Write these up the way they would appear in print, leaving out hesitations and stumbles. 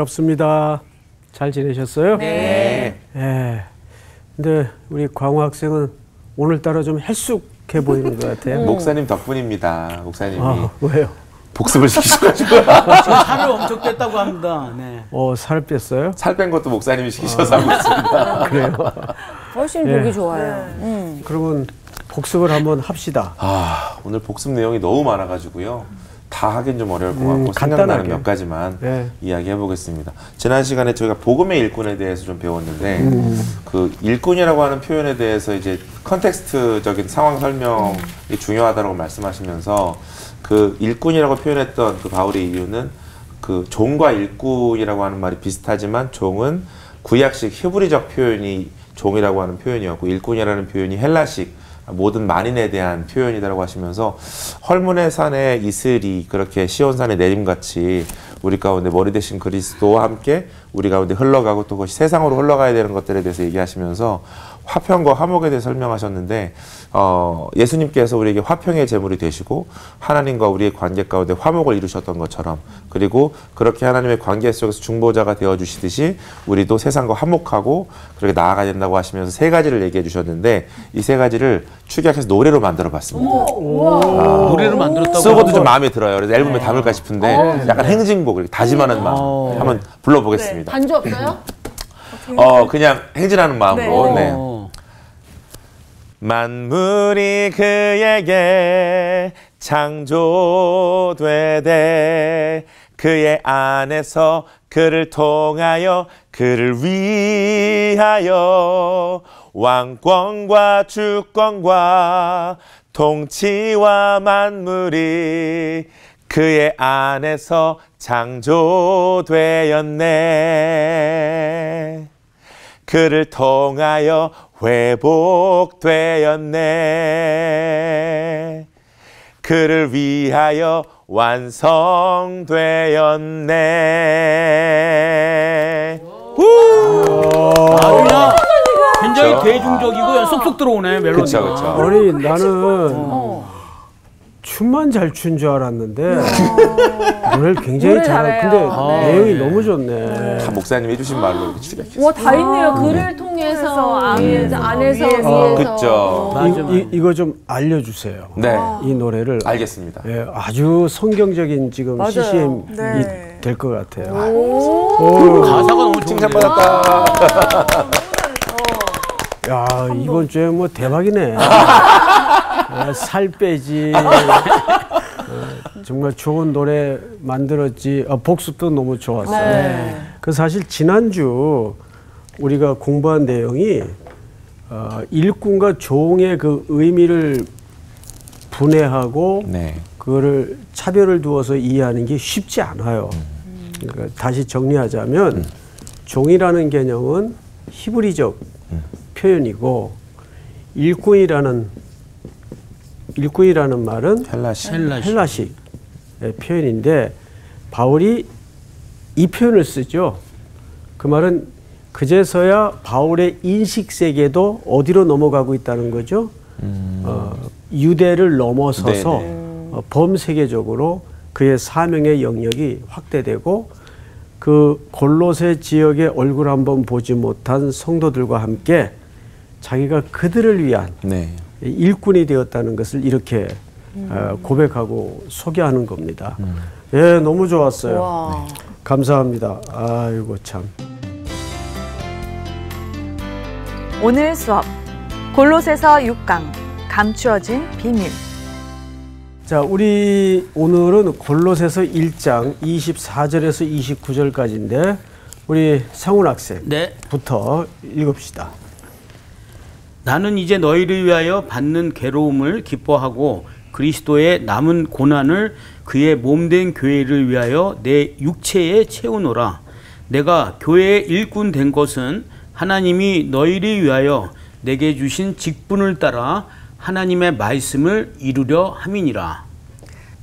반갑습니다. 잘 지내셨어요? 네. 예. 근데 우리 광호 학생은 오늘따라 좀 헬쑥해 보이는 것 같아요. 목사님 덕분입니다. 목사님이 왜요? 복습을 시키셔가지고 지금 살을 엄청 뺐다고 합니다. 네. 살 뺐어요? 살 뺀 것도 목사님이 시키셔서 하고 있습니다. 그래요? 훨씬 예. 보기 좋아요. 그러면 복습을 한번 합시다. 오늘 복습 내용이 너무 많아가지고요. 다 하긴 좀 어려울 것 같고 간단하게. 생각나는 몇 가지만 네. 이야기해 보겠습니다. 지난 시간에 저희가 복음의 일꾼에 대해서 좀 배웠는데 그 일꾼이라고 하는 표현에 대해서 이제 컨텍스트적인 상황 설명이 중요하다고 말씀하시면서 그 일꾼이라고 표현했던 그 바울의 이유는 그 종과 일꾼이라고 하는 말이 비슷하지만 종은 구약식 히브리적 표현이 종이라고 하는 표현이었고 일꾼이라는 표현이 헬라식 모든 만인에 대한 표현이라고 하시면서 헐문의 산에 이슬이 그렇게 시온산에 내림같이 우리 가운데 머리 대신 그리스도와 함께 우리 가운데 흘러가고 또 그것이 세상으로 흘러가야 되는 것들에 대해서 얘기하시면서 화평과 화목에 대해 설명하셨는데 예수님께서 우리에게 화평의 제물이 되시고 하나님과 우리의 관계 가운데 화목을 이루셨던 것처럼 그리고 그렇게 하나님의 관계 속에서 중보자가 되어주시듯이 우리도 세상과 화목하고 그렇게 나아가야 된다고 하시면서 세 가지를 얘기해 주셨는데 이 세 가지를 축약해서 노래로 만들어 봤습니다. 노래로 만들었다고. 쓰고도 좀 마음에 들어요. 그래서 앨범에 담을까 싶은데 약간 행진곡, 다짐하는 마음 한번 불러보겠습니다. 반주 없어요? 그냥 행진하는 마음으로. 네. 네. 만물이 그에게 창조되되 그의 안에서 그를 통하여 그를 위하여 왕권과 주권과 통치와 만물이 그의 안에서 창조되었네. 그를 통하여 회복되었네. 그를 위하여 완성되었네. 그냥 굉장히 대중적이고 쏙쏙 들어오네 멜로디가. 그쵸. 아니 나는 춤만 잘 춘 줄 알았는데 노래를 굉장히 노래 잘해. 잘해요. 근데 네. 내용이 너무 좋네. 다 목사님이 해주신 말로 이렇게 축약했어요. 와, 다 있네요. 글을 통해서 안에서 위에서. 그쵸. 맞아. 이거 좀 알려주세요. 네. 이 노래를 알겠습니다. 예, 아주 성경적인 지금 맞아요. CCM이 네. 될 것 같아요. 가사가 너무 좋은데. 칭찬받았다. 야, 이번 주에 뭐 대박이네. 살 빼지. 정말 좋은 노래 만들었지. 복습도 너무 좋았어요. 네. 그 사실 지난주 우리가 공부한 내용이 일꾼과 종의 그 의미를 분해하고 네. 그거를 차별을 두어서 이해하는 게 쉽지 않아요. 그러니까 다시 정리하자면 종이라는 개념은 히브리적 표현이고 일꾼이라는 말은 헬라식 표현인데 바울이 이 표현을 쓰죠. 그 말은 그제서야 바울의 인식 세계도 어디로 넘어가고 있다는 거죠. 유대를 넘어서서 범세계적으로 그의 사명의 영역이 확대되고 그 골로새 지역의 얼굴 한번 보지 못한 성도들과 함께 자기가 그들을 위한 일꾼이 되었다는 것을 이렇게 고백하고 소개하는 겁니다. 예, 너무 좋았어요. 네. 감사합니다. 아이고 참. 오늘 수업 골로새서 6강 감추어진 비밀. 자, 우리 오늘은 골로새서 1장 24절에서 29절까지인데 우리 상훈 학생부터 읽읍시다. 나는 이제 너희를 위하여 받는 괴로움을 기뻐하고 그리스도의 남은 고난을 그의 몸된 교회를 위하여 내 육체에 채우노라. 내가 교회의 일꾼 된 것은 하나님이 너희를 위하여 내게 주신 직분을 따라 하나님의 말씀을 이루려 함이니라.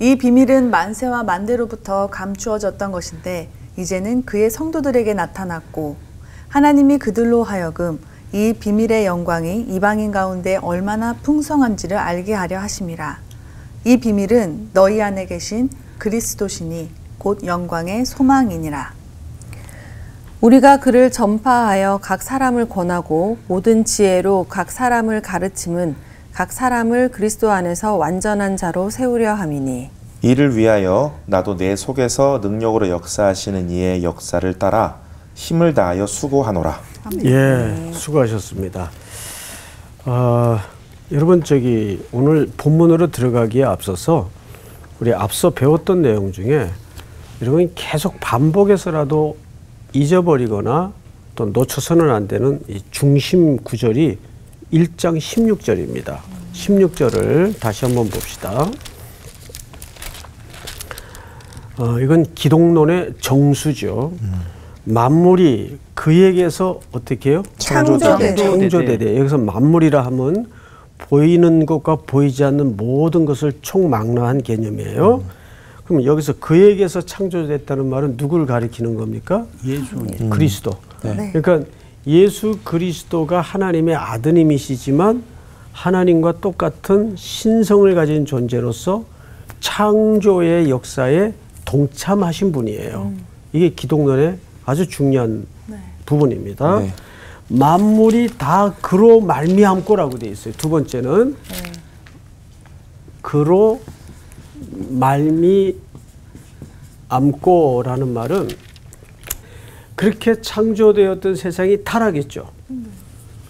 이 비밀은 만세와 만대로부터 감추어졌던 것인데 이제는 그의 성도들에게 나타났고 하나님이 그들로 하여금 이 비밀의 영광이 이방인 가운데 얼마나 풍성한지를 알게 하려 하심이라. 이 비밀은 너희 안에 계신 그리스도시니 곧 영광의 소망이니라. 우리가 그를 전파하여 각 사람을 권하고 모든 지혜로 각 사람을 가르침은 각 사람을 그리스도 안에서 완전한 자로 세우려 함이니 이를 위하여 나도 내 속에서 능력으로 역사하시는 이의 역사를 따라 힘을 다하여 수고하노라. 예, 수고하셨습니다. 여러분 오늘 본문으로 들어가기에 앞서서 우리 앞서 배웠던 내용 중에 여러분이 계속 반복해서라도 잊어버리거나 또 놓쳐서는 안 되는 이 중심 구절이 1장 16절입니다. 16절을 다시 한번 봅시다. 이건 기독론의 정수죠. 만물이 그에게서 어떻게 해요? 창조되되. 여기서 만물이라 하면 보이는 것과 보이지 않는 모든 것을 총망라한 개념이에요. 그럼 여기서 그에게서 창조됐다는 말은 누구를 가리키는 겁니까? 예수님. 그리스도. 네. 그러니까 예수 그리스도가 하나님의 아드님이시지만 하나님과 똑같은 신성을 가진 존재로서 창조의 역사에 동참하신 분이에요. 이게 기독론의 아주 중요한 부분입니다. 네. 만물이 다 그로 말미암고라고 되어 있어요. 두 번째는 그로 말미암고라는 말은 그렇게 창조되었던 세상이 타락했죠.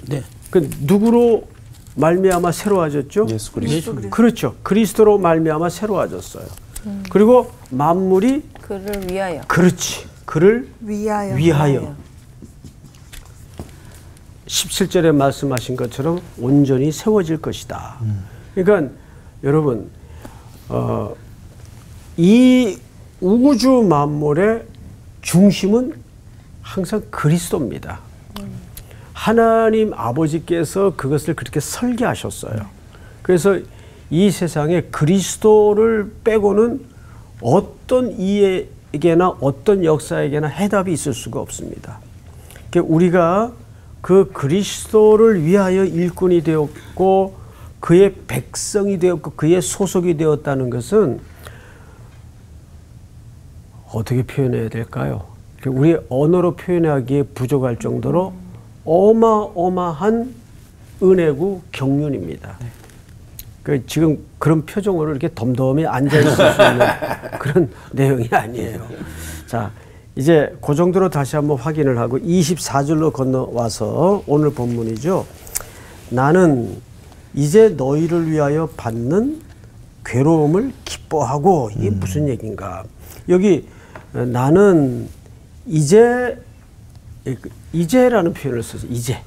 네. 그 누구로 말미암아 새로워졌죠? 예수 그리스도. 그렇죠. 그리스도로 말미암아 새로워졌어요. 그리고 만물이 그를 위하여 그렇지. 그를 위하여. 17절에 말씀하신 것처럼 온전히 세워질 것이다. 그러니까 여러분 이 우주 만물의 중심은 항상 그리스도입니다. 하나님 아버지께서 그것을 그렇게 설계하셨어요. 그래서 이 세상에 그리스도를 빼고는 어떤 이에게나 어떤 역사에게나 해답이 있을 수가 없습니다. 그러니까 우리가 그 그리스도를 위하여 일꾼이 되었고 그의 백성이 되었고 그의 소속이 되었다는 것은 어떻게 표현해야 될까요? 우리 언어로 표현하기에 부족할 정도로 어마어마한 은혜고 경륜입니다. 지금 그런 표정으로 이렇게 덤덤히 앉아있을 수 있는 그런 내용이 아니에요. 자, 이제 그 정도로 다시 한번 확인을 하고 24절로 건너와서 오늘 본문이죠. 나는 이제 너희를 위하여 받는 괴로움을 기뻐하고 이게 무슨 얘기인가. 여기 나는 이제라는 표현을 써서 이제.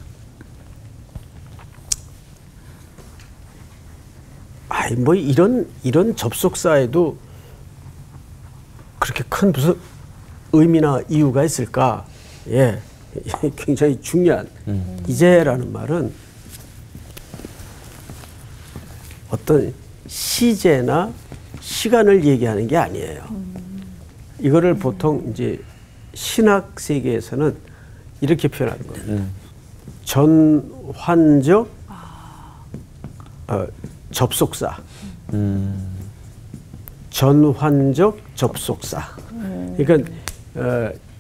뭐 이런 접속사에도 그렇게 큰 무슨 의미나 이유가 있을까? 예, 굉장히 중요한 이제라는 말은 어떤 시제나 시간을 얘기하는 게 아니에요. 이거를 보통 이제 신학 세계에서는 이렇게 표현하는 거예요. 전환적 접속사. 전환적 접속사. 그러니까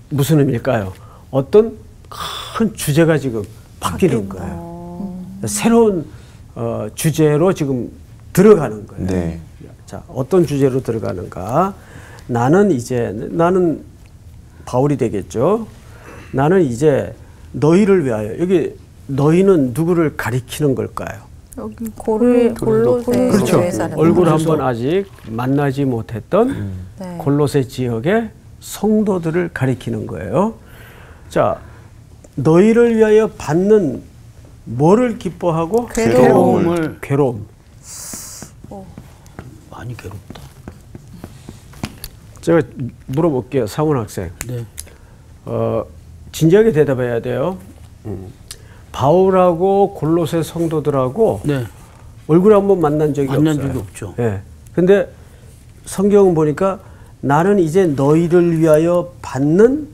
무슨 의미일까요? 어떤 큰 주제가 지금 바뀌는 거예요. 새로운 주제로 지금 들어가는 거예요. 네. 자, 어떤 주제로 들어가는가? 나는 바울이 되겠죠. 나는 이제 너희를 위하여. 여기 너희는 누구를 가리키는 걸까요? 여기 골로새 그렇죠. 사는 얼굴 한번 아직 만나지 못했던 골로새 지역의 성도들을 가리키는 거예요. 자, 너희를 위하여 받는 뭐를 기뻐하고? 괴로움. 많이 괴롭다. 제가 물어볼게요, 상훈 학생. 네. 진지하게 대답해야 돼요. 바울하고 골로새 성도들하고 네. 얼굴 한번 만난 적이 없죠. 예. 근데 성경은 보니까 나는 이제 너희를 위하여 받는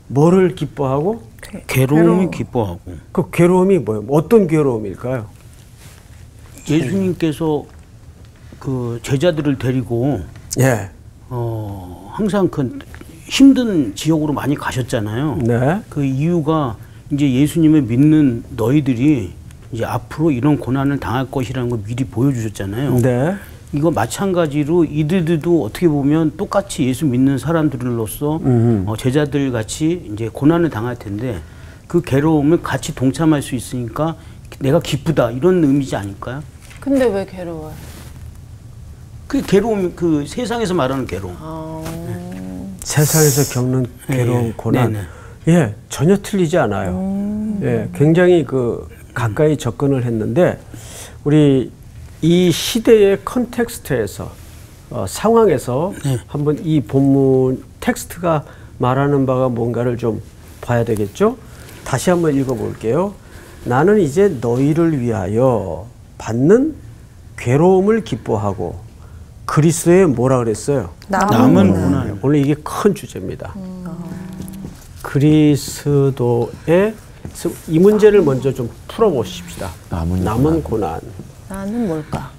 뭐를 기뻐하고? 괴로움을 기뻐하고. 그 괴로움이 뭐예요? 어떤 괴로움일까요? 예수님께서 그 제자들을 데리고 예. 항상 그 힘든 지역으로 많이 가셨잖아요. 네. 그 이유가 이제 예수님을 믿는 너희들이 이제 앞으로 이런 고난을 당할 것이라는 걸 미리 보여주셨잖아요. 네. 이거 마찬가지로 이들도 어떻게 보면 똑같이 예수 믿는 사람들로서 제자들 같이 이제 고난을 당할 텐데 그 괴로움을 같이 동참할 수 있으니까 내가 기쁘다 이런 의미지 않을까요? 근데 왜 괴로워요? 그 괴로움, 그 세상에서 말하는 괴로움. 세상에서 겪는 괴로움, 예, 고난. 네네. 예, 전혀 틀리지 않아요. 예, 굉장히 그 가까이 접근을 했는데 우리 이 시대의 컨텍스트에서 상황에서 네. 한번 이 본문 텍스트가 말하는 바가 뭔가를 좀 봐야 되겠죠? 다시 한번 읽어볼게요. 나는 이제 너희를 위하여 받는 괴로움을 기뻐하고 그리스도의 뭐라 그랬어요? 남은 고난. 오늘 이게 큰 주제입니다. 그리스도의 이 문제를 먼저 좀 풀어보십시다. 남은 고난. 나는 뭘까?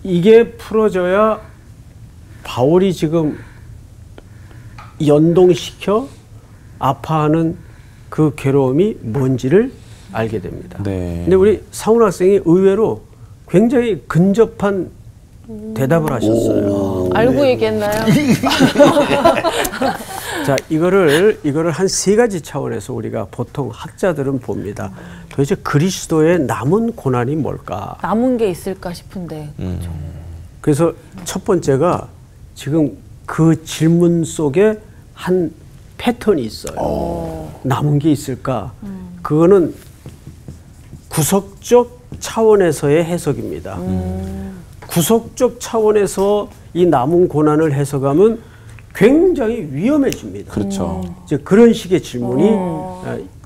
이게 풀어져야 바울이 지금 연동시켜 아파하는 그 괴로움이 뭔지를 알게 됩니다. 네. 근데 우리 상훈 학생이 의외로 굉장히 근접한 대답을 하셨어요. 알고 얘기했나요? 자, 이거를 한 세 가지 차원에서 우리가 보통 학자들은 봅니다. 도대체 그리스도의 남은 고난이 뭘까? 남은 게 있을까 싶은데. 그렇죠. 그래서 첫 번째가 지금 그 질문 속에 한 패턴이 있어요. 남은 게 있을까? 그거는 구속적 차원에서의 해석입니다. 구속적 차원에서 이 남은 고난을 해석하면 굉장히 위험해집니다. 그렇죠. 이제 그런 식의 질문이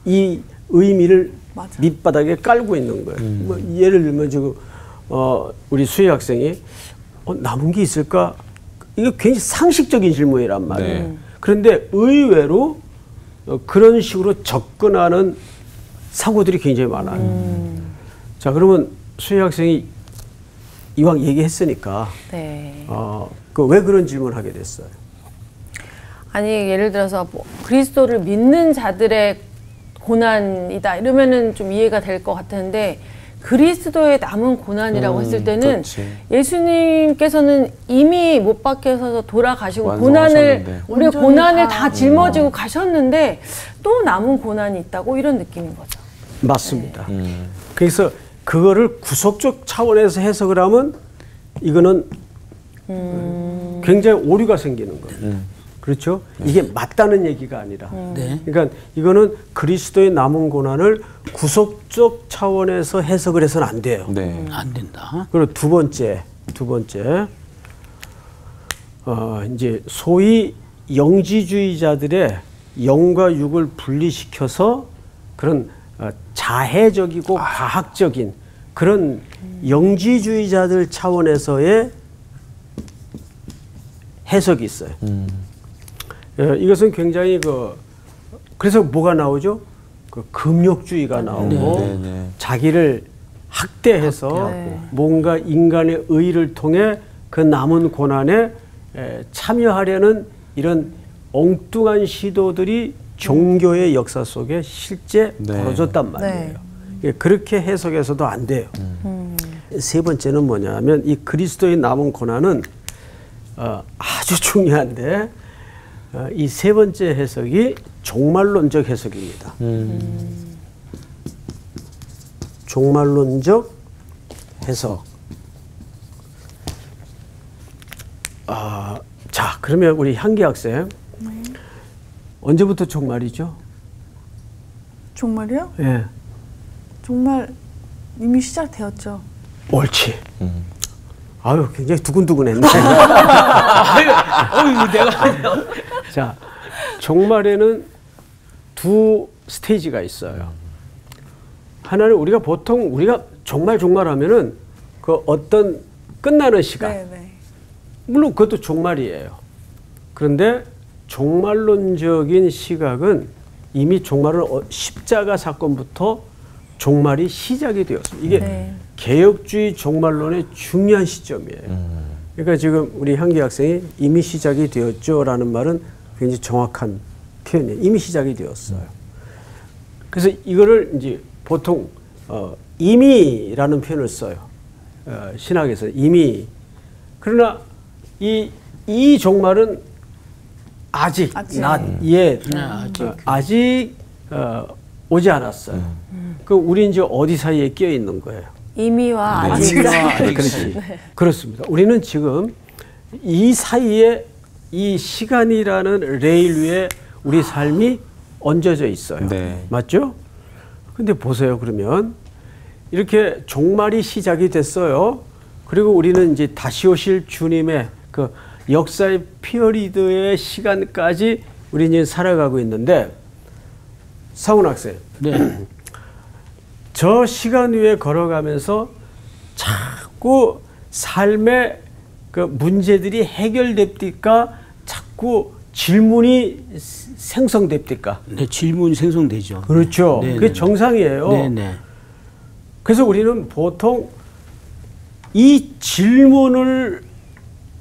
이 의미를 맞아. 밑바닥에 깔고 있는 거예요. 뭐 예를 들면 지금 우리 수희 학생이 남은 게 있을까? 이게 굉장히 상식적인 질문이란 말이에요. 네. 그런데 의외로 그런 식으로 접근하는 사고들이 굉장히 많아요. 자, 그러면 수희 학생이 이왕 얘기했으니까 네. 그 왜 그런 질문을 하게 됐어요? 아니 예를 들어서 뭐 그리스도를 믿는 자들의 고난이다 이러면은 좀 이해가 될 것 같은데 그리스도의 남은 고난이라고 했을 때는 그렇지. 예수님께서는 이미 못 박혀서 돌아가시고 완성하셨는데. 우리의 온전히 고난을 다 다 짊어지고 가셨는데 또 남은 고난이 있다고 이런 느낌인 거죠. 맞습니다. 그래서 그거를 구속적 차원에서 해석을 하면 이거는 굉장히 오류가 생기는 거예요. 그렇죠? 이게 맞다는 얘기가 아니라. 네. 그러니까 이거는 그리스도의 남은 고난을 구속적 차원에서 해석을 해서는 안 돼요. 네. 안 된다. 그리고 두 번째, 이제 소위 영지주의자들의 영과 육을 분리시켜서 그런 자해적이고 과학적인 그런 영지주의자들 차원에서의 해석이 있어요. 이것은 굉장히 그래서 뭐가 나오죠? 그 금욕주의가 나오고 자기를 학대해서 뭔가 인간의 의를 통해 그 남은 고난에 참여하려는 이런 엉뚱한 시도들이 종교의 역사 속에 실제 벌어졌단 말이에요. 그렇게 해석해서도 안 돼요. 세 번째는 뭐냐면 이 그리스도의 남은 고난은 아주 중요한데 이 세 번째 해석이 종말론적 해석입니다. 종말론적 해석. 자, 그러면 우리 향기 학생 언제부터 종말이죠? 종말이요? 예. 정말 이미 시작되었죠. 옳지. 아유, 굉장히 두근두근했네. 내가 자, 종말에는 두 스테이지가 있어요. 하나는 우리가 종말하면은 그 어떤 끝나는 시간. 네네. 물론 그것도 종말이에요. 그런데 종말론적인 시각은 이미 종말은 십자가 사건부터 종말이 시작이 되었습니다. 이게 개혁주의 종말론의 중요한 시점이에요. 그러니까 지금 우리 향기 학생이 이미 시작이 되었죠라는 말은 굉장히 정확한 표현이에요. 이미 시작이 되었어요. 그래서 이거를 이제 보통 이미라는 표현을 써요. 신학에서 이미. 그러나 이 종말은 아직 not yet 아직 오지 않았어요. 그 우리 이제 어디 사이에 끼어 있는 거예요? 이미와 네. 아직. 그렇지. 그렇습니다. 우리는 지금 이 사이에 이 시간이라는 레일 위에 우리 삶이 얹어져 있어요. 네. 맞죠? 근데 보세요. 그러면 이렇게 종말이 시작이 됐어요. 그리고 우리는 이제 다시 오실 주님의 그 역사의 피어리드의 시간까지 우리 이제 살아가고 있는데, 사훈 학생. 네. 저 시간 위에 걸어가면서 자꾸 삶의 그 문제들이 해결됩니까? 자꾸 질문이 생성됩니까? 네, 질문이 생성되죠. 그렇죠. 네, 그게 네, 정상이에요. 네, 네. 그래서 우리는 보통 이 질문을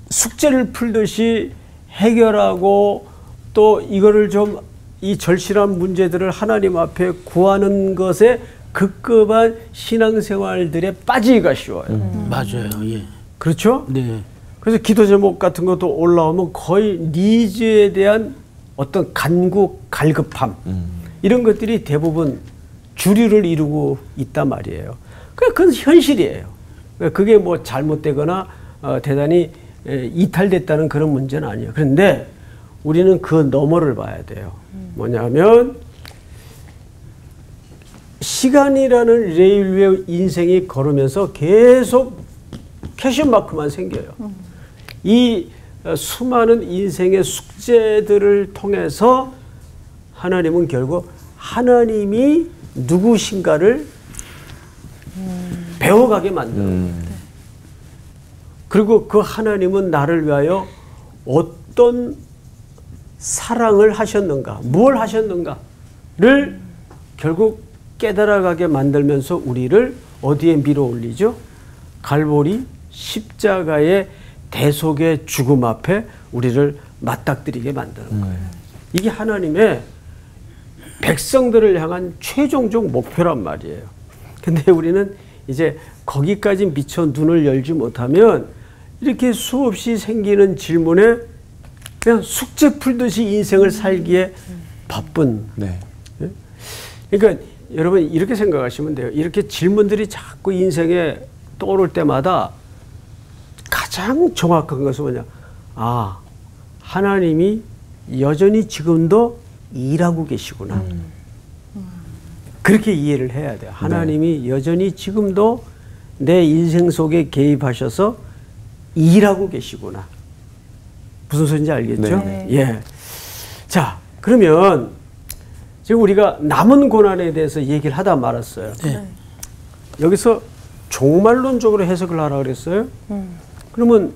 숙제를 풀듯이 해결하고 또 이거를 좀 이 절실한 문제들을 하나님 앞에 구하는 것에 급급한 신앙생활들에 빠지기가 쉬워요. 맞아요. 예. 그렇죠? 네. 그래서 기도 제목 같은 것도 올라오면 거의 니즈에 대한 어떤 간구, 갈급함 이런 것들이 대부분 주류를 이루고 있단 말이에요. 그건 현실이에요. 그게 뭐 잘못되거나 대단히 이탈됐다는 그런 문제는 아니에요. 그런데 우리는 그 너머를 봐야 돼요. 뭐냐면 시간이라는 레일 위에 인생이 걸으면서 계속 퀘션 마크만 생겨요. 이 수많은 인생의 숙제들을 통해서 하나님은 결국 하나님이 누구신가를 배워가게 만들어요. 그리고 그 하나님은 나를 위하여 어떤 사랑을 하셨는가, 뭘 하셨는가를 결국 깨달아가게 만들면서 우리를 어디에 밀어 올리죠? 갈보리 십자가의 대속의 죽음 앞에 우리를 맞닥뜨리게 만드는 거예요. 이게 하나님의 백성들을 향한 최종적 목표란 말이에요. 근데 우리는 이제 거기까지 미처 눈을 열지 못하면 이렇게 수없이 생기는 질문에 그냥 숙제 풀듯이 인생을 살기에 바쁜. 네. 그러니까 여러분 이렇게 생각하시면 돼요. 이렇게 질문들이 자꾸 인생에 떠오를 때마다 가장 정확한 것은 뭐냐? 아, 하나님이 여전히 지금도 일하고 계시구나. 그렇게 이해를 해야 돼요. 하나님이 여전히 지금도 내 인생 속에 개입하셔서 일하고 계시구나. 무슨 소리인지 알겠죠? 네. 예. 자, 그러면 지금 우리가 남은 고난에 대해서 얘기를 하다 말았어요. 네. 여기서 종말론적으로 해석을 하라 그랬어요. 그러면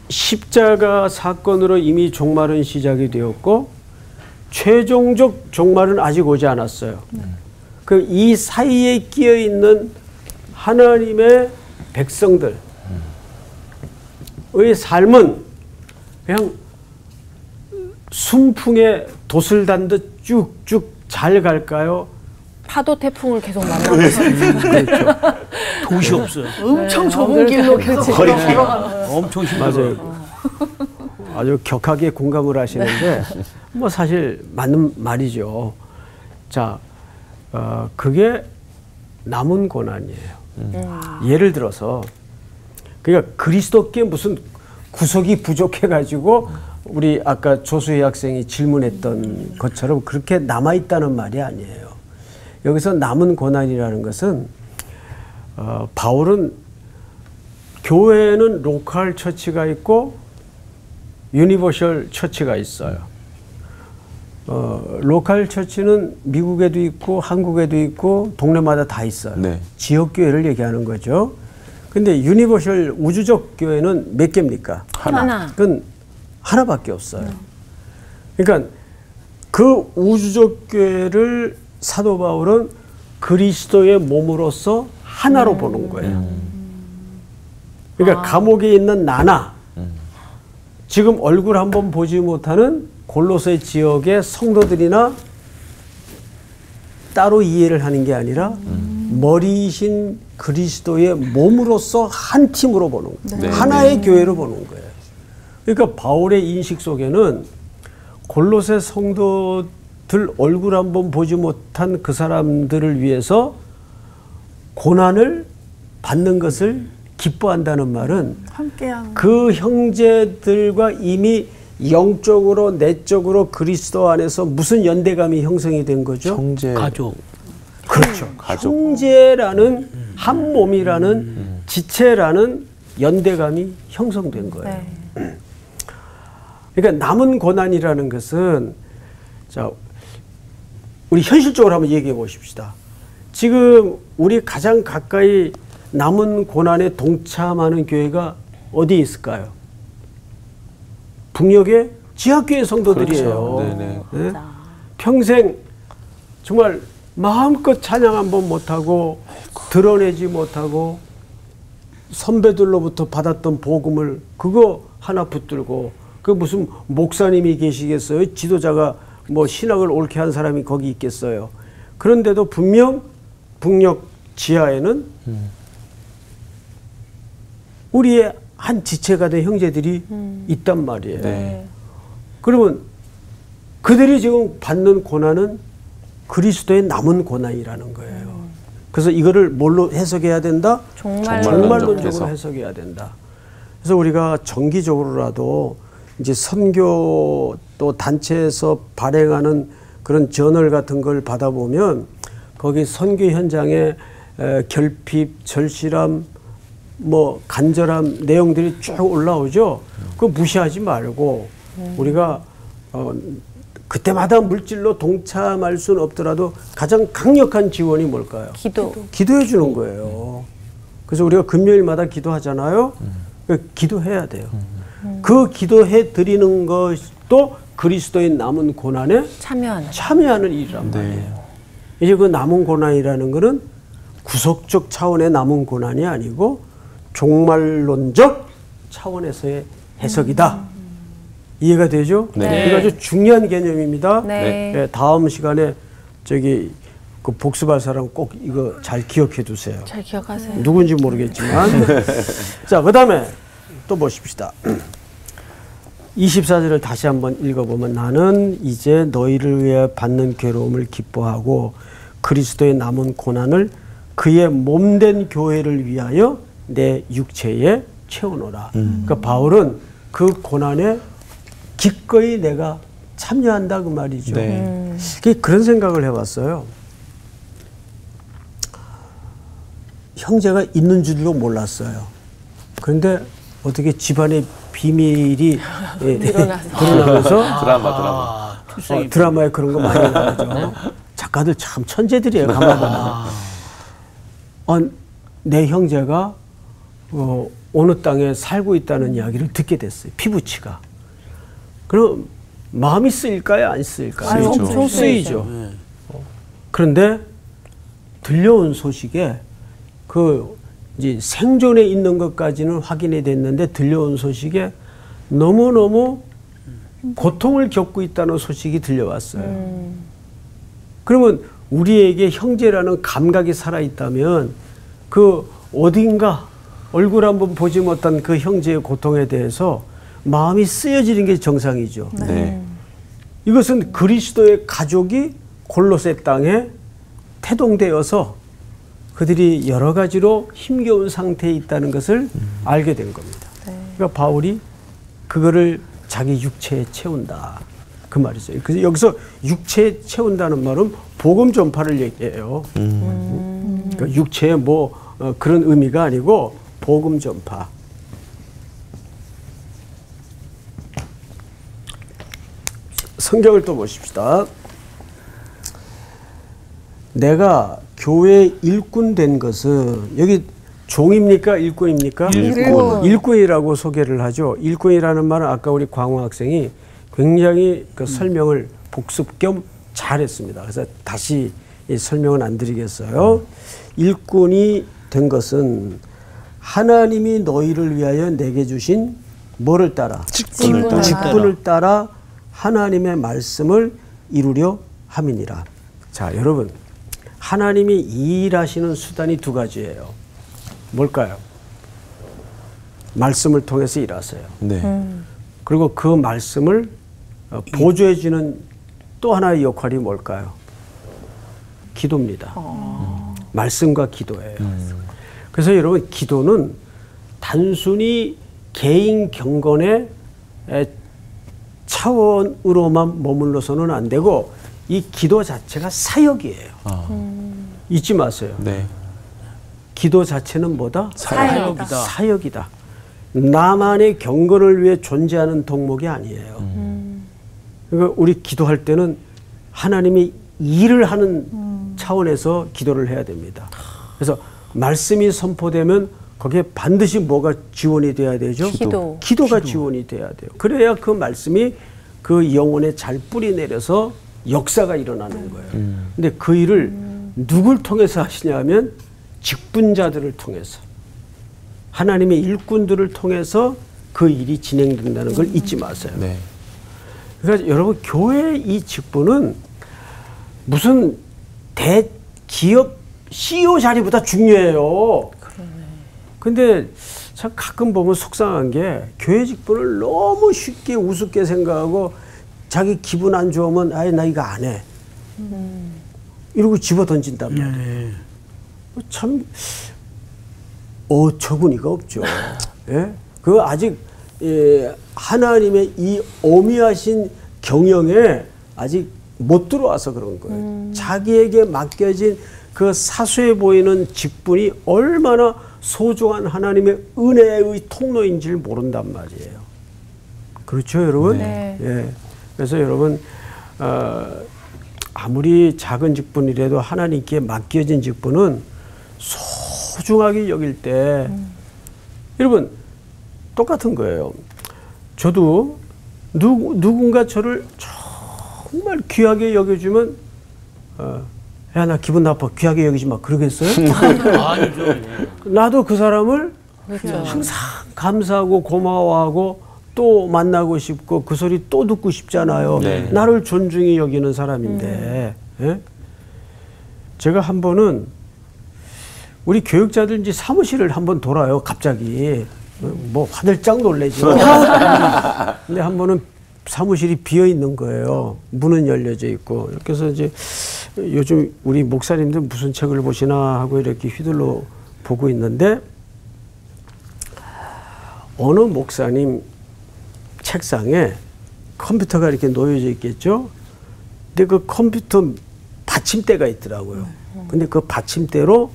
십자가 사건으로 이미 종말은 시작이 되었고 최종적 종말은 아직 오지 않았어요. 그 이 사이에 끼어 있는 하나님의 백성들의 삶은 그냥 순풍에 돛을 단 듯 쭉쭉 잘 갈까요? 파도 태풍을 계속 만나고 있어요. 그렇죠. 도시 없어요. 엄청 좁은 길로 계속 걸어가는. 엄청 힘들어요. 맞아요. 아주 격하게 공감을 하시는데 뭐 사실 맞는 말이죠. 자, 그게 남은 고난이에요. 예를 들어서 그러니까 그리스도께 무슨 구속이 부족해가지고 우리 아까 조수희 학생이 질문했던 것처럼 그렇게 남아있다는 말이 아니에요. 여기서 남은 고난이라는 것은 바울은 교회에는 로컬 처치가 있고 유니버셜 처치가 있어요. 로컬 처치는 미국에도 있고 한국에도 있고 동네마다 다 있어요. 네. 지역 교회를 얘기하는 거죠. 근데 유니버셜 우주적 교회는 몇 개입니까? 하나. 그건 하나밖에 없어요. 그러니까 그 우주적 교회를 사도 바울은 그리스도의 몸으로서 하나로 보는 거예요. 그러니까 감옥에 있는 나나 지금 얼굴 한번 보지 못하는 골로새 지역의 성도들이나 따로 이해를 하는 게 아니라 머리이신 그리스도의 몸으로서 한 팀으로 보는 거예요. 네. 하나의 교회로 보는 거예요. 그러니까 바울의 인식 속에는 골로새 성도들 얼굴 한번 보지 못한 그 사람들을 위해서 고난을 받는 것을 기뻐한다는 말은 함께하는 그 형제들과 이미 영적으로 내적으로 그리스도 안에서 무슨 연대감이 형성이 된 거죠? 형제 가족. 그렇죠. 가족. 형제라는 한 몸이라는 지체라는 연대감이 형성된 거예요. 네. 그러니까 남은 고난이라는 것은 자 우리 현실적으로 한번 얘기해 보십시다. 지금 우리 가장 가까이 남은 고난에 동참하는 교회가 어디에 있을까요? 북녘의 지하교회 성도들이에요. 그렇죠. 네네. 네? 평생 정말 마음껏 찬양 한번 못하고 드러내지 못하고 선배들로부터 받았던 복음을 그거 하나 붙들고 그 무슨 목사님이 계시겠어요? 지도자가 뭐 신학을 옳게 한 사람이 거기 있겠어요? 그런데도 분명 북녘 지하에는 우리의 한 지체가 된 형제들이 있단 말이에요. 네. 그러면 그들이 지금 받는 고난은 그리스도의 남은 고난이라는 거예요. 그래서 이거를 뭘로 해석해야 된다? 종말론적으로 해석해야 된다. 그래서 우리가 정기적으로라도 이제 선교 또 단체에서 발행하는 그런 저널 같은 걸 받아보면 거기 선교 현장에 결핍, 절실함, 뭐 간절함 내용들이 쭉 올라오죠. 그거 무시하지 말고 우리가 그때마다 물질로 동참할 수는 없더라도 가장 강력한 지원이 뭘까요? 기도해 주는 거예요. 그래서 우리가 금요일마다 기도하잖아요. 기도해야 돼요. 그 기도해 드리는 것도 그리스도의 남은 고난에 참여하는 일이란 말이에요. 이제 그 남은 고난이라는 것은 구속적 차원의 남은 고난이 아니고 종말론적 차원에서의 해석이다. 이해가 되죠? 네. 이거 아주 중요한 개념입니다. 네. 네, 다음 시간에 저기 그 복습할 사람 꼭 이거 잘 기억해 두세요. 잘 기억하세요. 누군지 모르겠지만. 자, 그 다음에 또 보십시다. 24절을 다시 한번 읽어보면 나는 이제 너희를 위해 받는 괴로움을 기뻐하고 그리스도의 남은 고난을 그의 몸된 교회를 위하여 내 육체에 채우노라. 그러니까 바울은 그 고난에 기꺼이 내가 참여한다 그 말이죠. 네. 그런 생각을 해봤어요. 형제가 있는 줄도 몰랐어요. 그런데 어떻게 집안의 비밀이 드러나면서 드라마에 그런 거 많이 나오죠. 작가들 참 천재들이에요. 가만 보면. 내 형제가 어느 땅에 살고 있다는 이야기를 듣게 됐어요. 피부치가. 그럼 마음이 쓰일까요? 안 쓰일까요? 엄청 쓰이죠. 그런데 들려온 소식에 그 이제 생존에 있는 것까지는 확인이 됐는데 들려온 소식에 너무너무 고통을 겪고 있다는 소식이 들려왔어요. 그러면 우리에게 형제라는 감각이 살아있다면 그 어딘가 얼굴 한번 보지 못한 그 형제의 고통에 대해서 마음이 쓰여지는 게 정상이죠. 네. 이것은 그리스도의 가족이 골로새 땅에 태동되어서 그들이 여러 가지로 힘겨운 상태에 있다는 것을 알게 된 겁니다. 그러니까 바울이 그거를 자기 육체에 채운다. 그 말이죠. 그래서 여기서 육체에 채운다는 말은 복음 전파를 얘기해요. 그러니까 육체에 뭐 그런 의미가 아니고 복음 전파. 성경을 또 보십시다. 내가 교회 일꾼 된 것은 여기 종입니까? 일꾼입니까? 일꾼이라고 소개를 하죠. 일꾼이라는 말은 아까 우리 광호 학생이 굉장히 그 설명을 복습 겸 잘했습니다. 그래서 다시 이 설명은 안 드리겠어요. 일꾼이 된 것은 하나님이 너희를 위하여 내게 주신 뭐를 따라? 직분을 따라 하나님의 말씀을 이루려 함이니라. 자, 여러분, 하나님이 일하시는 수단이 두 가지예요. 뭘까요? 말씀을 통해서 일하세요. 네. 그리고 그 말씀을 보조해 주는 또 하나의 역할이 뭘까요? 기도입니다. 말씀과 기도예요. 그래서 여러분, 기도는 단순히 개인 경건의 차원으로만 머물러서는 안 되고 이 기도 자체가 사역이에요. 잊지 마세요. 네. 기도 자체는 뭐다? 사역이다. 사역이다. 나만의 경건을 위해 존재하는 덕목이 아니에요. 그러니까 우리 기도할 때는 하나님이 일을 하는 차원에서 기도를 해야 됩니다. 그래서 말씀이 선포되면 거기에 반드시 뭐가 지원이 돼야 되죠? 기도가 지원이 돼야 돼요. 그래야 그 말씀이 그 영혼에 잘 뿌리 내려서 역사가 일어나는 거예요. 근데 그 일을 누굴 통해서 하시냐면 직분자들을 통해서, 하나님의 일꾼들을 통해서 그 일이 진행된다는 걸 잊지 마세요. 네. 그러니까 여러분, 교회의 이 직분은 무슨 대기업 CEO 자리보다 중요해요. 근데 참 가끔 보면 속상한 게 교회 직분을 너무 쉽게 우습게 생각하고 자기 기분 안 좋으면 아예 나 이거 안 해. 이러고 집어 던진단 말이에요. 참 어처구니가 없죠. 예? 그 아직 하나님의 이 오미하신 경영에 아직 못 들어와서 그런 거예요. 자기에게 맡겨진 그 사소해 보이는 직분이 얼마나 소중한 하나님의 은혜의 통로인지를 모른단 말이에요. 그렇죠, 여러분? 네. 예. 그래서 여러분, 아무리 작은 직분이라도 하나님께 맡겨진 직분은 소중하게 여길 때, 여러분, 똑같은 거예요. 저도 누군가 저를 정말 귀하게 여겨주면, 야, 나 기분 나빠. 귀하게 여기지 마. 그러겠어요? 아니죠. 나도 그 사람을 그렇죠. 항상 감사하고 고마워하고 또 만나고 싶고 그 소리 또 듣고 싶잖아요. 네. 나를 존중히 여기는 사람인데. 예? 제가 한 번은 우리 교육자들 이제 사무실을 한번 돌아요. 갑자기. 뭐 화들짝 놀래죠. 근데 한 번은 사무실이 비어 있는 거예요. 문은 열려져 있고. 이렇게 해서 이제 요즘 우리 목사님들 무슨 책을 보시나 하고 이렇게 휘둘러 보고 있는데 어느 목사님 책상에 컴퓨터가 이렇게 놓여져 있겠죠. 근데 그 컴퓨터 받침대가 있더라고요. 근데 그 받침대로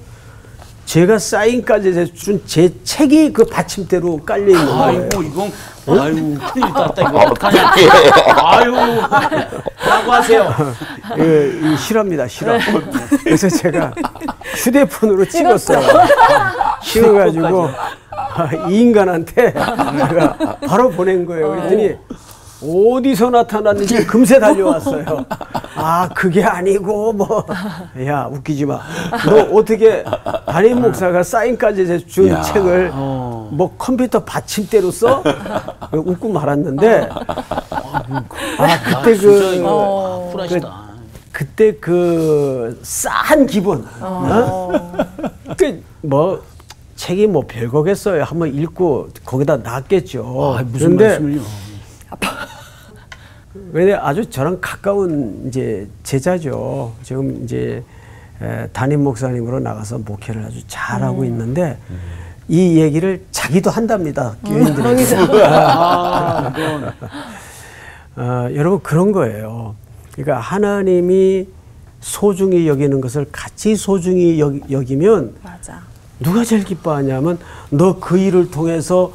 제가 사인까지 준 제 책이 그 받침대로 깔려 있는 거예요. 아이고 이건 아유 큰일 났다 이거 어떡하냐. 아유 라고 하세요. 예, 싫어합니다. 싫어. 그래서 제가 휴대폰으로 찍었어요. 찍어가지고 이 인간한테 제가 바로 보낸 거예요. 그랬더니 어디서 나타났는지 금세 달려왔어요. 아, 그게 아니고 뭐. 야, 웃기지 마. 너 어떻게 담임 목사가 사인까지 준 책을 뭐 컴퓨터 받침대로 써? 웃고 말았는데 그때 쿨하시다. 그때 그 싸한 기분. 그 뭐 책이 뭐 별거겠어요. 한번 읽고 거기다 놨겠죠. 무슨 말씀을요? 근데 아주 저랑 가까운 이제 제자죠. 지금 이제 담임 목사님으로 나가서 목회를 아주 잘하고 있는데 이 얘기를 자기도 한답니다. 교인들에게. 여러분 그런 거예요. 그러니까 하나님이 소중히 여기는 것을 같이 소중히 여기면 맞아. 누가 제일 기뻐하냐면 너 그 일을 통해서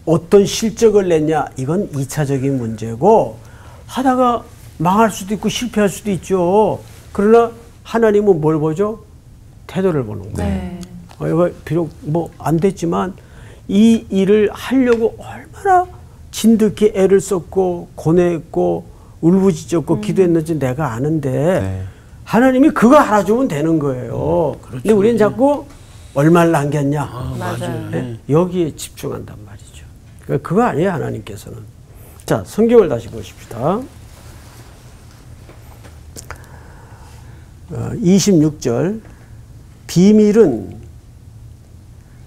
어떤 실적을 냈냐 이건 2차적인 문제고 하다가 망할 수도 있고 실패할 수도 있죠. 그러나 하나님은 뭘 보죠? 태도를 보는 거예요. 네. 이거 비록 뭐 안 됐지만 이 일을 하려고 얼마나 진득히 애를 썼고 고뇌했고 울부짖었고 기도했는지 내가 아는데 하나님이 그거 알아주면 되는 거예요. 근데 우리는 자꾸 얼마를 남겼냐. 맞아요. 네? 여기에 집중한단 말이죠. 그러니까 그거 아니에요, 하나님께서는. 자, 성경을 다시 보십시다. 26절. 비밀은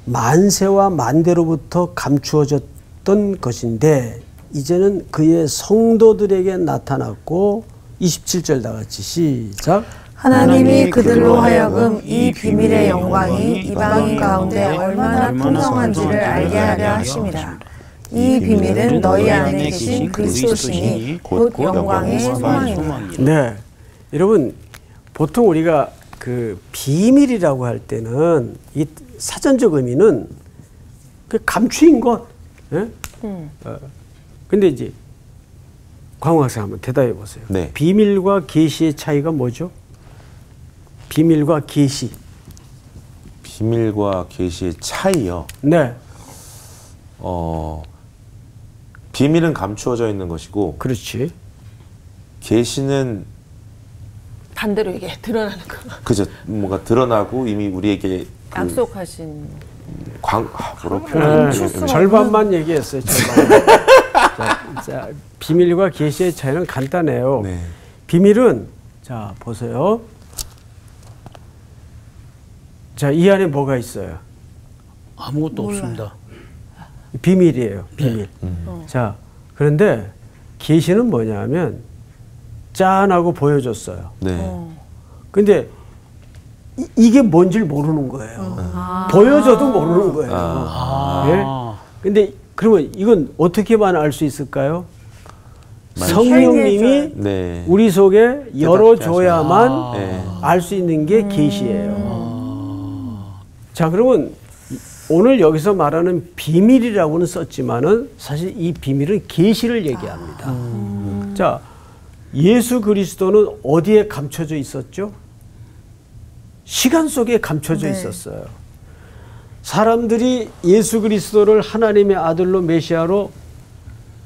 만세와 만대로부터 감추어졌던 것인데 이제는 그의 성도들에게 나타났고 27절 다 같이 시작. 하나님이 그들로 하여금 이 비밀의 영광이 이방인 가운데 얼마나 풍성한지를 알게 하려 하심이라. 이 비밀은 너희 안에 계신 그리스도시니 곧 영광의 소망이라. 네, 여러분 보통 우리가 그 비밀이라고 할 때는 이 사전적 의미는 그 감추인 것. 예? 근데 이제 광학생 한번 대답해 보세요. 네. 비밀과 계시의 차이가 뭐죠? 비밀과 계시. 비밀과 계시의 차이요. 네, 비밀은 감추어져 있는 것이고 그렇지. 계시는 반대로 이게 드러나는 거. 그저 뭔가 드러나고 이미 우리에게 그 약속하신. 뭐라고 표현하죠? 절반만 얘기했어요. 절반. 자, 비밀과 계시의 차이는 간단해요. 네. 비밀은 자 보세요. 자, 이 안에 뭐가 있어요? 아무것도 없습니다. 비밀이에요. 비밀. 자, 그런데 계시는 뭐냐면 짠하고 보여줬어요. 네. 근데 이게 뭔지를 모르는 거예요. 보여줘도 모르는 거예요. 예? 근데 그러면 이건 어떻게만 알 수 있을까요? 성령님이 네. 우리 속에 열어줘야만 네. 알 수 있는 게 계시예요. 자, 그러면 오늘 여기서 말하는 비밀이라고는 썼지만은 사실 이 비밀은 계시를 얘기합니다. 자, 예수 그리스도는 어디에 감춰져 있었죠? 시간 속에 감춰져 있었어요. 사람들이 예수 그리스도를 하나님의 아들로 메시아로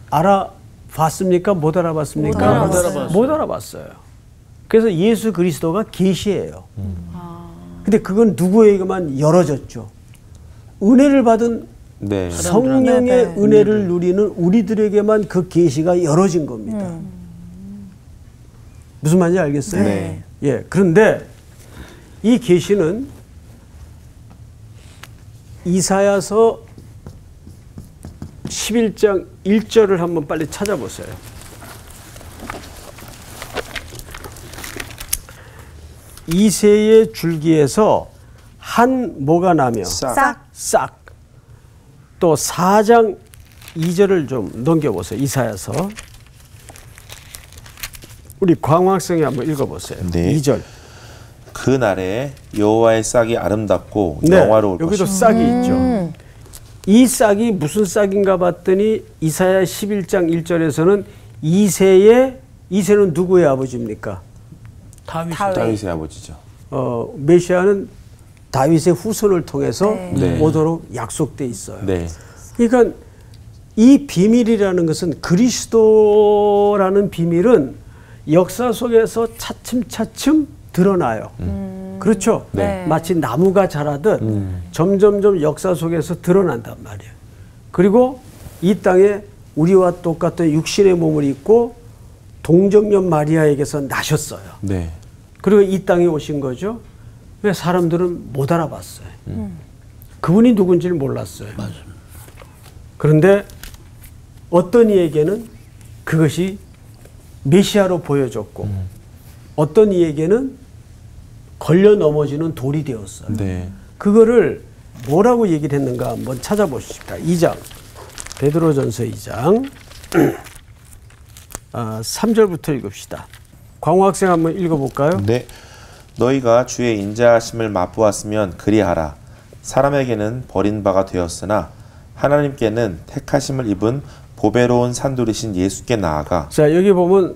알아봤습니까? 못 알아봤습니까? 못 알아봤어요. 그래서 예수 그리스도가 계시예요. 근데 그건 누구에게만 열어졌죠? 은혜를 받은 네. 성령의 은혜를 누리는 우리들에게만 그 계시가 열어진 겁니다. 무슨 말인지 알겠어요? 네. 예. 그런데 이 계시는 이사야서 11장 1절을 한번 빨리 찾아보세요. 이새의 줄기에서 한 모가 나며 싹. 또 4장 2절을 좀 넘겨보세요. 이사야서. 우리 광학생이 한번 읽어보세요. 네. 2절. 그 날에 여호와의 싹이 아름답고 네, 영화로울 여기도 것이다. 싹이 있죠. 이 싹이 무슨 싹인가 봤더니 이사야 11장 1절에서는 이새는 누구의 아버지입니까? 다윗의 아버지죠. 메시아는 다윗의 후손을 통해서 네. 오도록 약속돼 있어요. 네. 그러니까 이 비밀이라는 것은 그리스도라는 비밀은 역사 속에서 차츰차츰 드러나요. 그렇죠? 네. 마치 나무가 자라듯 점점점 역사 속에서 드러난단 말이에요. 그리고 이 땅에 우리와 똑같은 육신의 몸을 입고 동정녀 마리아에게서 나셨어요. 네. 그리고 이 땅에 오신 거죠. 왜 사람들은 못 알아봤어요. 그분이 누군지를 몰랐어요. 맞습니다. 그런데 어떤 이에게는 그것이 메시아로 보여졌고 어떤 이에게는 걸려 넘어지는 돌이 되었어요. 네. 그거를 뭐라고 얘기를 했는가 한번 찾아보십시다. 2장 베드로전서 2장 3절부터 읽읍시다. 광호 학생 한번 읽어볼까요? 네. 너희가 주의 인자하심을 맛보았으면 그리하라. 사람에게는 버린 바가 되었으나 하나님께는 택하심을 입은 보배로운 산돌이신 예수께 나아가. 자, 여기 보면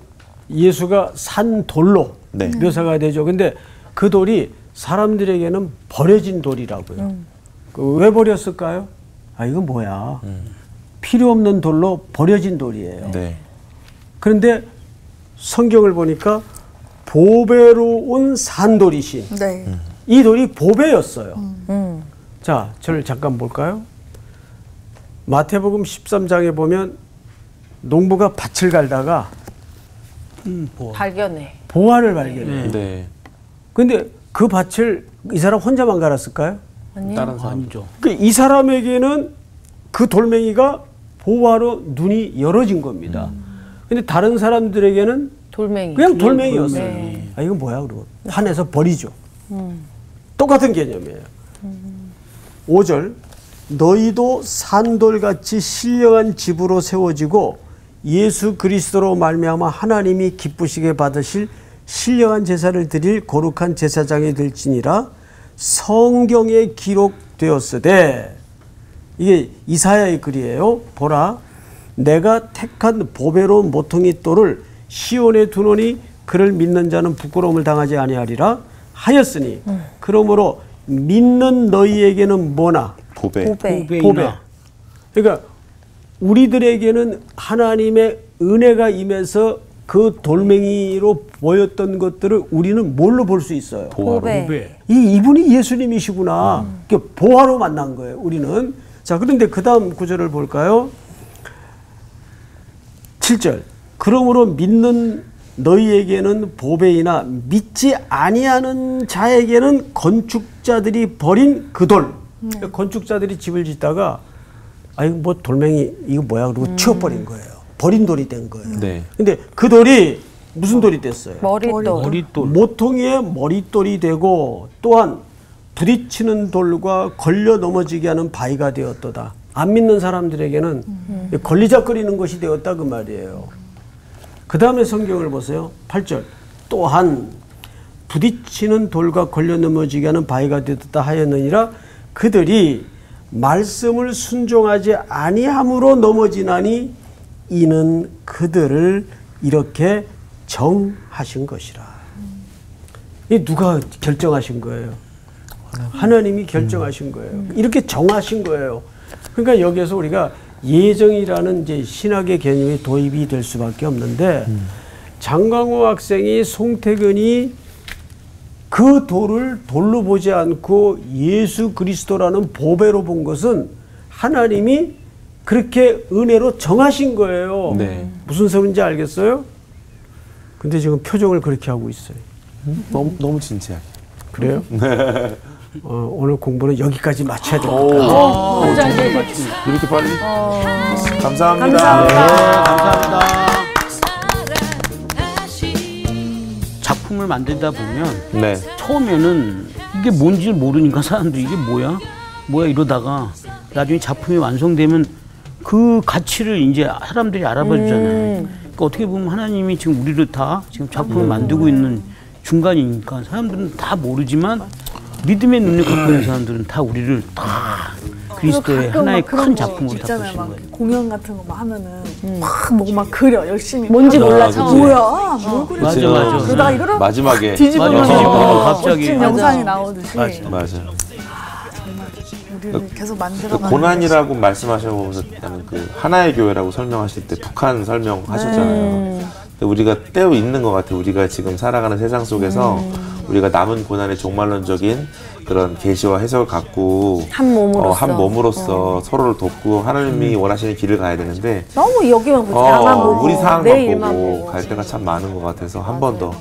예수가 산 돌로 네. 묘사가 되죠. 근데 그 돌이 사람들에게는 버려진 돌이라고요. 왜 버렸을까요? 아, 이건 뭐야? 필요 없는 돌로 버려진 돌이에요. 네. 그런데 성경을 보니까 보배로운 산돌이신 네. 이 돌이 보배였어요. 자, 저를 잠깐 볼까요? 마태복음 13장에 보면 농부가 밭을 갈다가 발견해. 보화를 발견해요. 네. 근데 그 밭을 이 사람 혼자만 갈았을까요? 아니요. 다른 사람. 아니죠. 이 사람에게는 그 돌멩이가 보화로 눈이 열어진 겁니다. 근데 다른 사람들에게는 돌멩이. 그냥 돌멩이였어요. 네. 아, 이건 뭐야? 그러고 화내서 버리죠. 똑같은 개념이에요. 5절 너희도 산돌같이 신령한 집으로 세워지고 예수 그리스도로 말미암아 하나님이 기쁘시게 받으실 신령한 제사를 드릴 거룩한 제사장이 될지니라. 성경에 기록되었으되, 이게 이사야의 글이에요. 보라, 내가 택한 보배로운 모퉁이 돌을 시온에 두노니 그를 믿는 자는 부끄러움을 당하지 아니하리라 하였으니 그러므로 믿는 너희에게는 뭐나? 보배. 보배. 그러니까 우리들에게는 하나님의 은혜가 임해서 그 돌멩이로 보였던 것들을 우리는 뭘로 볼 수 있어요? 보배. 이분이 예수님이시구나. 보화로 만난 거예요, 우리는. 자, 그런데 그 다음 구절을 볼까요? 7절. 그러므로 믿는 너희에게는 보배이나 믿지 아니하는 자에게는 건축자들이 버린 그 돌. 건축자들이 집을 짓다가 아, 이거 뭐 돌멩이 이거 뭐야 그러고 치워버린 거예요. 버린 돌이 된 거예요. 네. 근데 그 돌이 무슨 돌이 됐어요? 머릿돌. 모퉁이의 머릿돌이 되고 또한 부딪히는 돌과 걸려 넘어지게 하는 바위가 되었도다. 안 믿는 사람들에게는 걸리적거리는 것이 되었다 그 말이에요. 그 다음에 성경을 보세요. 8절. 또한 부딪히는 돌과 걸려 넘어지게 하는 바위가 되었다 하였느니라. 그들이 말씀을 순종하지 아니함으로 넘어지나니 이는 그들을 이렇게 정하신 것이라. 이 누가 결정하신 거예요? 하나님이 결정하신 거예요. 이렇게 정하신 거예요. 그러니까 여기에서 우리가 예정이라는 이제 신학의 개념이 도입이 될 수밖에 없는데 장광호 학생이 송태근이 그 돌을 돌로 보지 않고 예수 그리스도라는 보배로 본 것은 하나님이 그렇게 은혜로 정하신 거예요. 네. 무슨 소리인지 알겠어요? 근데 지금 표정을 그렇게 하고 있어요. 너무 진지하게. 그래요? 오늘 공부는 여기까지 마쳐야 될 것 같아요. 이렇게 빨리? 감사합니다. 네, 감사합니다. 작품을 만들다 보면 네. 처음에는 이게 뭔지 모르니까 사람들이 이게 뭐야 이러다가 나중에 작품이 완성되면 그 가치를 이제 사람들이 알아봐 주잖아요. 그러니까 어떻게 보면 하나님이 지금 우리를 다 지금 작품을 만들고 있는 중간이니까 사람들은 다 모르지만 믿음의 눈을 갖고 있는 사람들은 다 우리를 다 그리스도의 하나의 큰 작품으로 다 보시는 거예요. 공연 같은 거 막 하면은 막 뭐고 막 그려 열심히 뭔지 막. 몰라 그치. 처음에. 뭐야 뭘 그랬지? 맞아. 그러다가 이거를 마지막에. 뒤집으면 갑자기. 멋진 영상이 나오듯이 맞아. 우리를 계속 만들어가는 고난이라고 말씀하셔서 그 하나의 교회라고 설명하실 때 북한 설명하셨잖아요. 근데 우리가 떼어 있는 것 같아요. 우리가 지금 살아가는 세상 속에서 우리가 남은 고난의 종말론적인 그런 계시와 해석을 갖고 한 몸으로서. 한 몸으로서 서로를 돕고 하나님이 원하시는 길을 가야 되는데 너무 여기만 보지. 나만 보고 우리 상황만 내 일만 보고 갈 때가 참 많은 것 같아서 한 번 더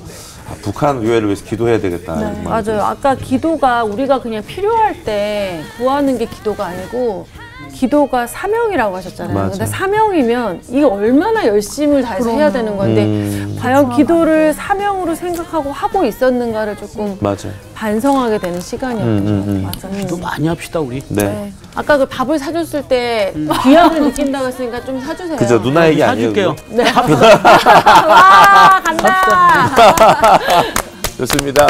북한 교회를 위해서 기도해야 되겠다. 이런 마음이 맞아요. 아까 기도가 우리가 그냥 필요할 때 구하는 게 기도가 아니고 기도가 사명이라고 하셨잖아요. 맞아. 근데 사명이면 이게 얼마나 열심을 다해서 해야 되는 건데 과연 기도를 사명으로 생각하고 하고 있었는가를 조금 맞아요. 반성하게 되는 시간이었던 것 같아요. 또 많이 합시다 우리. 네. 아까 그 밥을 사줬을 때 귀함을 느낀다고 했으니까 좀 사주세요. 그죠. 누나 얘기 아니에요. 사줄게요. 네. 와 간다. 좋습니다.